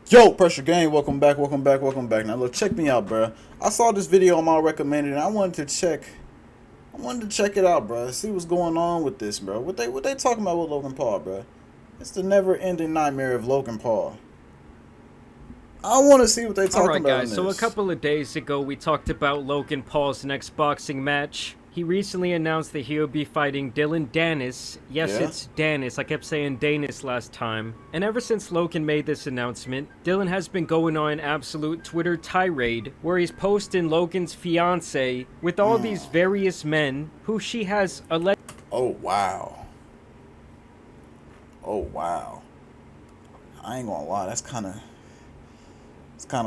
Yo, Pressure Gang, welcome back, welcome back, welcome back. Now look, check me out, bro. I saw this video on my recommended, and I wanted to check it out, bro. See what's going on with this, bro. What they talking about with Logan Paul, bro? It's the never-ending nightmare of Logan Paul. I want to see what they talking Alright about. guys, so a couple of days ago we talked about Logan Paul's next boxing match. He recently announced that he'll be fighting Dylan Danis. Yes, Yeah? it's Danis. I kept saying Danis last time. And ever since Logan made this announcement, Dylan has been going on an absolute Twitter tirade where he's posting Logan's fiance with all these various men who she has alleged. Oh wow. Oh wow. I ain't gonna lie, it's kind of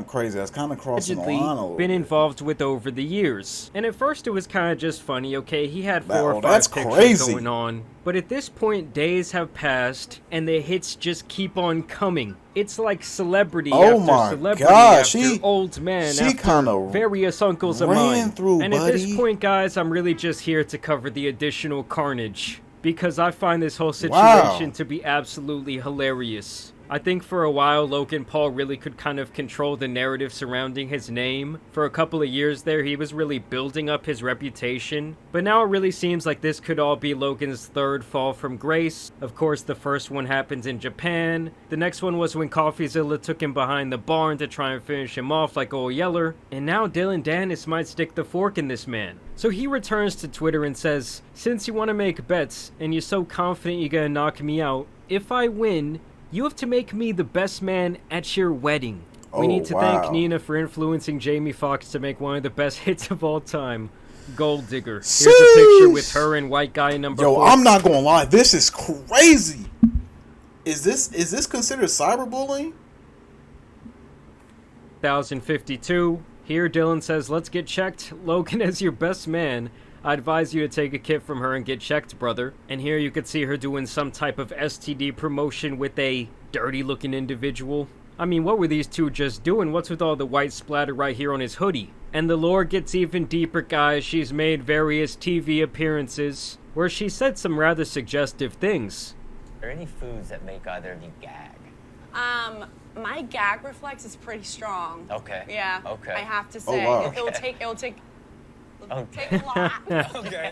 crazy. That's kind of crossing the line a little been bit. involved with over the years. And at first it was kind of just funny, okay? He had four or That's five pictures crazy. going on. But at this point, days have passed, and the hits just keep on coming. It's like celebrity Oh after my celebrity God, after old man she after kinda various uncles of ran mine. through, And at this buddy. point, guys, I'm really just here to cover the additional carnage. Because I find this whole Wow. situation to be absolutely hilarious. I think for a while, Logan Paul really could kind of control the narrative surrounding his name. For a couple of years there, he was really building up his reputation. But now it really seems like this could all be Logan's third fall from grace. Of course, the first one happens in Japan. The next one was when CoffeeZilla took him behind the barn to try and finish him off like old Yeller. And now Dylan Danis might stick the fork in this man. So he returns to Twitter and says, "Since you want to make bets, and you're so confident you're gonna knock me out, if I win, you have to make me the best man at your wedding." We need to thank Nina for influencing Jamie Foxx to make one of the best hits of all time, Gold Digger. Here's a picture with her and white guy number 4. I'm not gonna lie, this is crazy. Is this considered cyberbullying? 1052. Here Dylan says, "Let's get checked. Logan, as your best man, I advise you to take a kit from her and get checked, brother." And here you could see her doing some type of STD promotion with a dirty-looking individual. I mean, what were these two just doing? What's with all the white splatter right here on his hoodie? And the lore gets even deeper, guys. She's made various TV appearances where she said some rather suggestive things. Are there any foods that make either of you gag? My gag reflex is pretty strong. Okay. Yeah. Okay. I have to say, wow. it'll take a lot. Okay.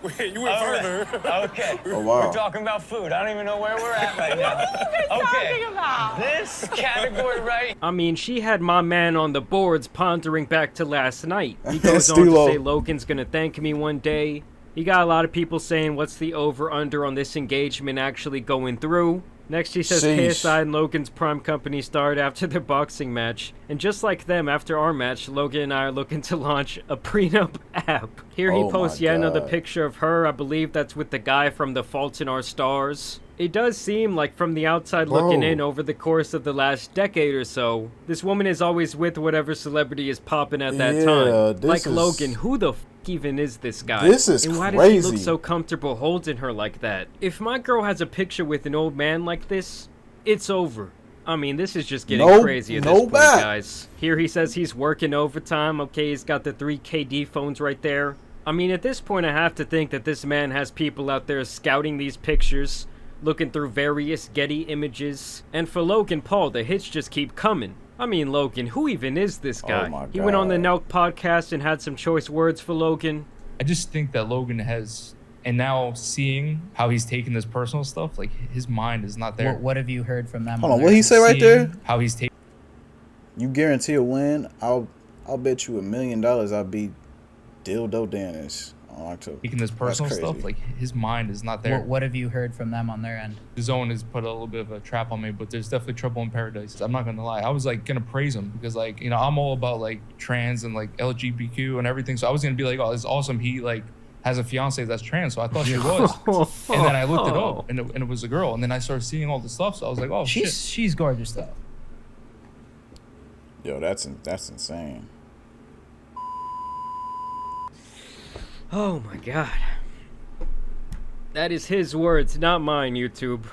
Wait, you went further. Okay. Oh wow. We're talking about food. I don't even know where we're at right now. What are you talking about? This category right. I mean, she had my man on the boards pondering back to last night. He goes on Stilo. to say Logan's gonna thank me one day. He got a lot of people saying, what's the over-under on this engagement actually going through? Next he says Sheesh. KSI and Logan's prime company started after their boxing match. And just like them, after our match, Logan and I are looking to launch a prenup app. Here he Oh posts my yet another God. picture of her. I believe that's with the guy from The Fault in Our Stars. It does seem like from the outside looking in over the course of the last decade or so, this woman is always with whatever celebrity is popping at that Yeah, time. this Like is- Logan, who the f even is this guy? This is and why does he look crazy. so comfortable holding her like that? If my girl has a picture with an old man like this, it's over. I mean, this is just getting No- crazy at no this point, back. guys. Here he says he's working overtime. Okay, he's got the 3 KD phones right there. I mean, at this point, I have to think that this man has people out there scouting these pictures, looking through various Getty images. And for Logan Paul, the hits just keep coming. I mean, Logan, who even is this guy? my He went on the God. Nelk podcast and had some choice words for Logan. I just think that Logan has, and now seeing how he's taking this personal stuff, like his mind is not there. What have you heard from them? Hold on, what he say right there? Seeing how he's taking. You guarantee a win? I'll bet you $1 million I'll beat Dildo Danis on October. Taking this personal That's stuff, crazy. like his mind is not there. What have you heard from them on their end? The zone has put a little bit of a trap on me, but there's definitely trouble in paradise. I'm not gonna lie. I was like gonna praise him because, like, you know, I'm all about like trans and like LGBTQ and everything. So I was gonna be like, oh, it's awesome. He like has a fiance that's trans. So I thought she was, and then I looked it up, and it was a girl. And then I started seeing all the stuff. So I was like, oh shit. She's gorgeous though. Yo, that's insane. Oh my god. That is his words, not mine, YouTube.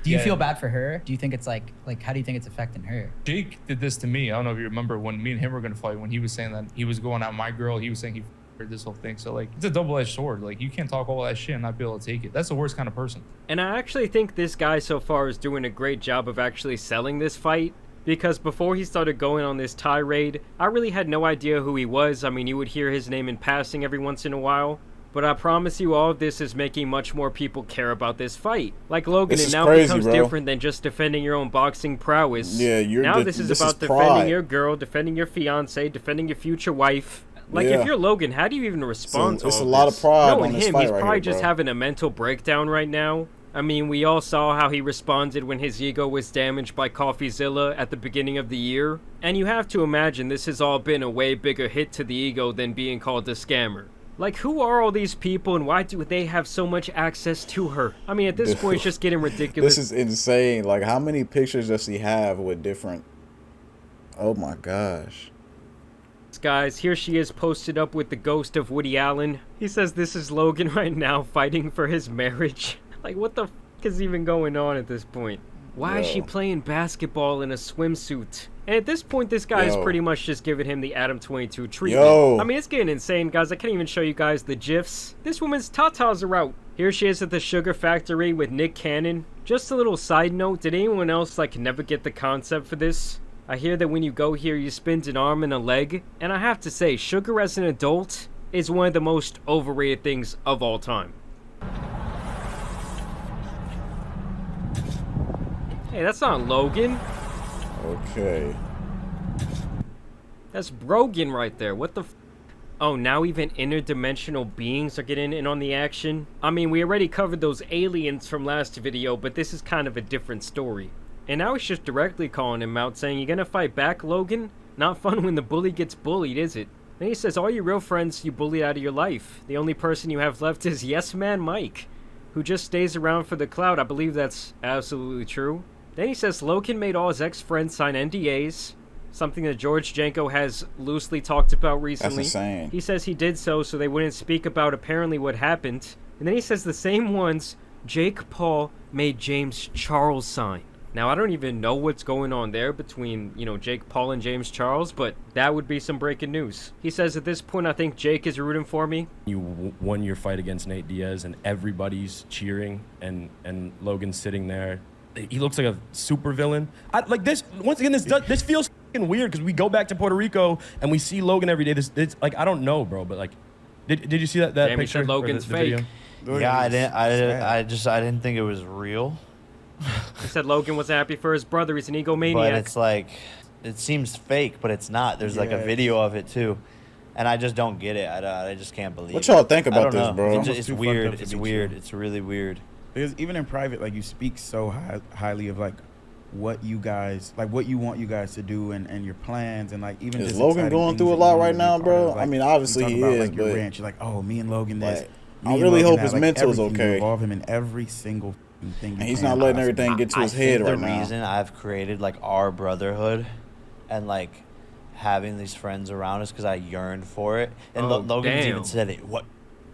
Do you Yeah. feel bad for her? Do you think it's like how do you think it's affecting her? Jake did this to me. I don't know if you remember when me and him were gonna fight. When he was saying that he was going out my girl, he was saying he f***ed this whole thing. So like, it's a double-edged sword. Like, you can't talk all that shit and not be able to take it. That's the worst kind of person. And I actually think this guy so far is doing a great job of actually selling this fight. because before he started going on this tirade, I really had no idea who he was. I mean, you would hear his name in passing every once in a while. But I promise you, all of this is making much more people care about this fight. Like Logan, it now becomes different than just defending your own boxing prowess. Yeah, now this is about defending your girl, defending your fiance, defending your future wife. Like, if you're Logan, how do you even respond to all this? It's a lot of pride Knowing on this him, fight he's right probably here, just bro. having a mental breakdown right now. I mean, we all saw how he responded when his ego was damaged by CoffeeZilla at the beginning of the year. And you have to imagine this has all been a way bigger hit to the ego than being called a scammer. Like, who are all these people and why do they have so much access to her? I mean, at this point, it's just getting ridiculous. This is insane. Like, how many pictures does he have with different... Oh my gosh. Guys, here she is posted up with the ghost of Woody Allen. He says this is Logan right now fighting for his marriage. Like, what the f*** is even going on at this point? Why is she playing basketball in a swimsuit? And at this point, this guy is pretty much just giving him the Adam 22 treatment. I mean, it's getting insane, guys. I can't even show you guys the GIFs. This woman's tatas are out. Here she is at the Sugar Factory with Nick Cannon. Just a little side note, did anyone else, like, never get the concept for this? I hear that when you go here, you spend an arm and a leg. And I have to say, Sugar as an adult is one of the most overrated things of all time. Hey, that's not Logan. Okay. That's Brogan right there. What the f... Oh, now even interdimensional beings are getting in on the action? I mean, we already covered those aliens from last video, but this is kind of a different story. And now he's just directly calling him out, saying, "You gonna fight back, Logan? Not fun when the bully gets bullied, is it?" Then he says, "All your real friends you bullied out of your life. The only person you have left is Yes Man Mike, who just stays around for the clout." I believe that's absolutely true. Then he says Logan made all his ex-friends sign NDAs, something that George Janko has loosely talked about recently. That's insane. He says he did so they wouldn't speak about apparently what happened. And then he says the same ones Jake Paul made James Charles sign. Now, I don't even know what's going on there between, you know, Jake Paul and James Charles, but that would be some breaking news. He says, "At this point, I think Jake is rooting for me." You won your fight against Nate Diaz, and everybody's cheering, and Logan's sitting there. He looks like a super villain. Like this, once again, this feels fucking weird because we go back to Puerto Rico and we see Logan every day. This like, I don't know, bro, but like, did you see that Jamie picture? said Logan's fake. Yeah, I didn't think it was real. He said Logan was happy for his brother. He's an egomaniac. But it's like, it seems fake, but it's not. There's like a video of it too, and I just don't get it. I just can't believe. What y'all think about this, know. bro? It's weird. It's weird. It's really weird. Because even in private, like, you speak so highly of like what you guys, like what you want you guys to do and your plans, and like even is just Logan going through a lot right now, bro? Like, I mean, obviously he about, is, like, your but ranch. You're like, oh, me and Logan this. like, me I and really Logan hope that. his Like, mental's everything, you okay. involve him in every single thing. And he's not letting everything get to his head right now. The reason I've created like our brotherhood and like having these friends around us because I yearned for it. And Oh, Logan's damn. even said it. What?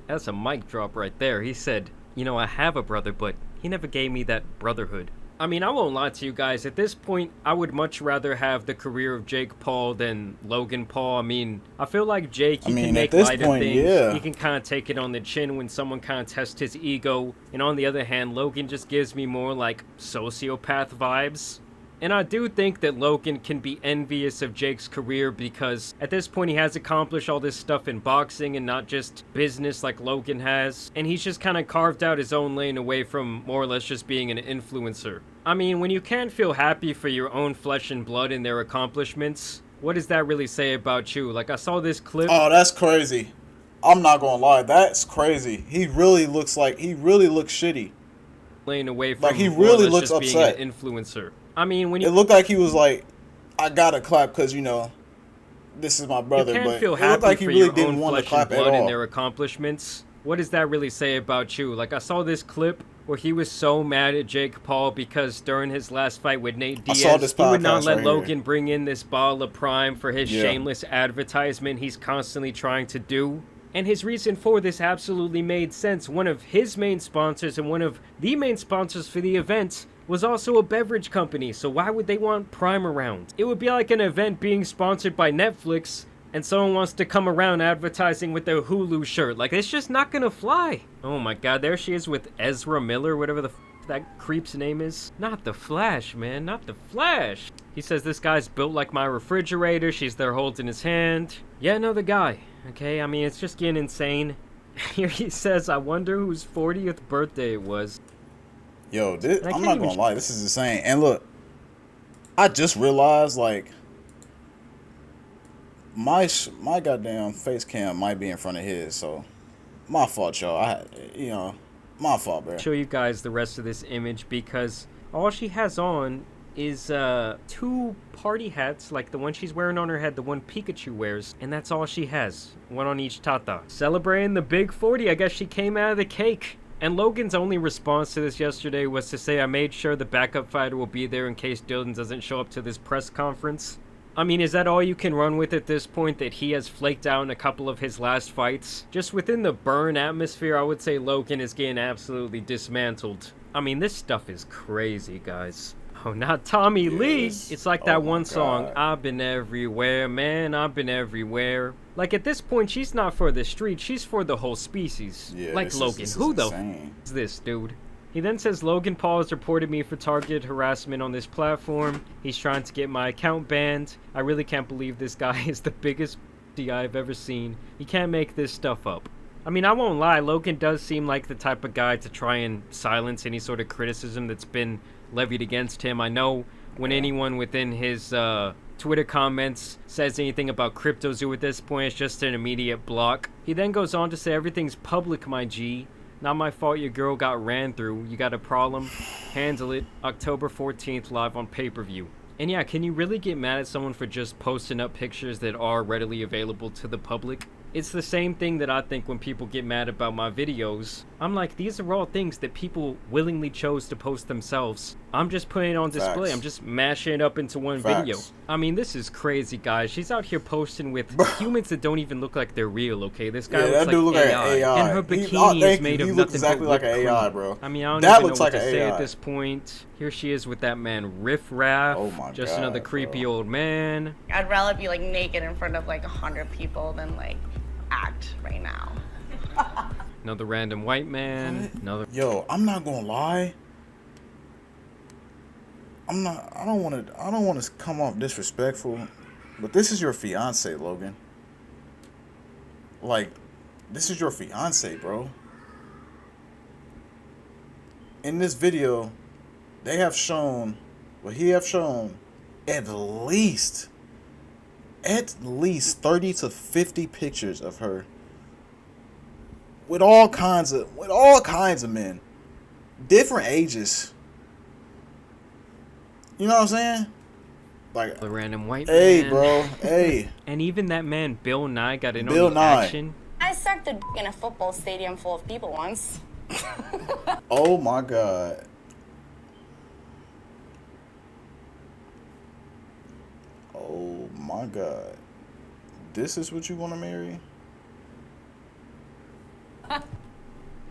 That's a mic drop right there. He said, "You know, I have a brother, but he never gave me that brotherhood." I mean, I won't lie to you guys. At this point, I would much rather have the career of Jake Paul than Logan Paul. I mean, I feel like Jake, he can make light of things. Yeah. He can kind of take it on the chin when someone kind of tests his ego. And on the other hand, Logan just gives me more like sociopath vibes. And I do think that Logan can be envious of Jake's career because at this point he has accomplished all this stuff in boxing and not just business like Logan has. And he's just kind of carved out his own lane away from more or less just being an influencer. I mean, when you can't feel happy for your own flesh and blood and their accomplishments, what does that really say about you? Like, I saw this clip. Oh, that's crazy. I'm not gonna lie, that's crazy. He really looks shitty. Lane away from Like, he more or really less looks just upset. being an influencer. I mean, when It you looked like he was like, I gotta clap because, you know, this is my brother. you can't But feel it happy looked like he for really your didn't own want to flesh clap and at blood and all. their accomplishments. What does that really say about you? Like, I saw this clip where he was so mad at Jake Paul because during his last fight with Nate Diaz, saw this he would not podcast let right here. Logan bring in this bottle of Prime for his Yeah. shameless advertisement he's constantly trying to do. And his reason for this absolutely made sense. One of his main sponsors and one of the main sponsors for the event was also a beverage company, so why would they want Prime around? It would be like an event being sponsored by Netflix and someone wants to come around advertising with their Hulu shirt. Like, it's just not gonna fly. Oh my god, there she is with Ezra Miller, whatever the that creep's name is. Not the Flash, man, not the Flash. He says this guy's built like my refrigerator. She's there holding his hand. Yeah, no, the guy. Okay, I mean, it's just getting insane. Here he says, I wonder whose 40th birthday it was. Yo, And I I'm can't not even gonna lie, this is insane. And look, I just realized, like, my goddamn face cam might be in front of his, so my fault, y'all. My fault, bro. Show you guys the rest of this image because all she has on is 2 party hats, like the one she's wearing on her head, the one Pikachu wears, and that's all she has. One on each tata. Celebrating the big 40, I guess she came out of the cake. And Logan's only response to this yesterday was to say, I made sure the backup fighter will be there in case Dylan doesn't show up to this press conference. I mean, is that all you can run with at this point, that he has flaked out in a couple of his last fights? Just within the burn atmosphere, I would say Logan is getting absolutely dismantled. I mean, this stuff is crazy, guys. Oh, not Tommy Lee. It's like that one song, I've been everywhere, man, I've been everywhere. Like, at this point, she's not for the street, she's for the whole species. Yeah, like Logan. Who the f is this, dude? He then says Logan Paul has reported me for targeted harassment on this platform. He's trying to get my account banned. I really can't believe this guy is the biggest I've ever seen. You can't make this stuff up. I mean, I won't lie, Logan does seem like the type of guy to try and silence any sort of criticism that's been levied against him. I know when anyone within his Twitter comments says anything about CryptoZoo at this point, it's just an immediate block. He then goes on to say, everything's public, my G. Not my fault your girl got ran through. You got a problem? Handle it. October 14th, live on pay-per-view. And yeah, can you really get mad at someone for just posting up pictures that are readily available to the public? It's the same thing that I think when people get mad about my videos. I'm like, these are all things that people willingly chose to post themselves. I'm just putting it on display. I'm just mashing it up into one video. I mean, this is crazy, guys. She's out here posting with humans that don't even look like they're real, okay? This guy looks like AI. And her bikini is made of nothing exactly but like whipped an AI, cream. bro. I mean, I don't That even looks know what like to an say AI. at this point. Here she is with that man Riff Raff. Oh my just God, another creepy bro. old man. I'd rather be like naked in front of like 100 people than like act right now. Another random white man. Another. Yo, I'm not gonna lie. I don't want to come off disrespectful, but this is your fiance, Logan. Like, this is your fiance, bro. In this video, he have shown at least 30 to 50 pictures of her with all kinds of men, different ages. You know what I'm saying? Like The random white hey, man. bro, hey. And even that man Bill Nye got in Bill on the Nye. action. I sucked a in a football stadium full of people once. Oh my God. Oh my God. This is what you want to marry?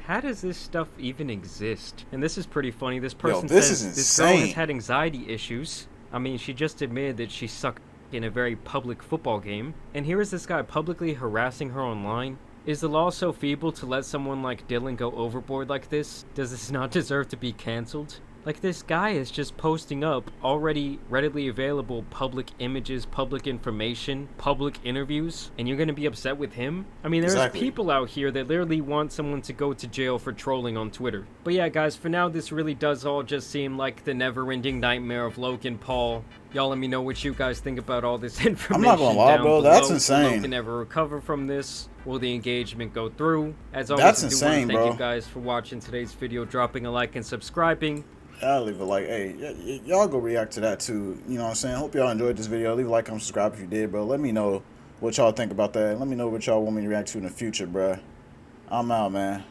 How does this stuff even exist? And this is pretty funny. This person this says is this girl has insane. had anxiety issues. I mean, she just admitted that she sucked in a very public football game. And here is this guy publicly harassing her online. Is the law so feeble to let someone like Dylan go overboard like this? Does this not deserve to be canceled? Like, this guy is just posting up already readily available public images, public information, public interviews, and you're gonna be upset with him? I mean, there's Exactly. people out here that literally want someone to go to jail for trolling on Twitter. But yeah, guys, for now, this really does all just seem like the never-ending nightmare of Logan Paul. Y'all let me know what you guys think about all this information gonna lie, down bro, below. that's Will insane. Logan ever recover from this? Will the engagement go through? As always, That's I do insane, want to thank bro. you guys for watching today's video, dropping a like and subscribing. I'll leave a like. Hey, y'all go react to that too. You know what I'm saying? Hope y'all enjoyed this video. Leave a like, comment, subscribe if you did, bro. Let me know what y'all think about that. Let me know what y'all want me to react to in the future, bro. I'm out, man.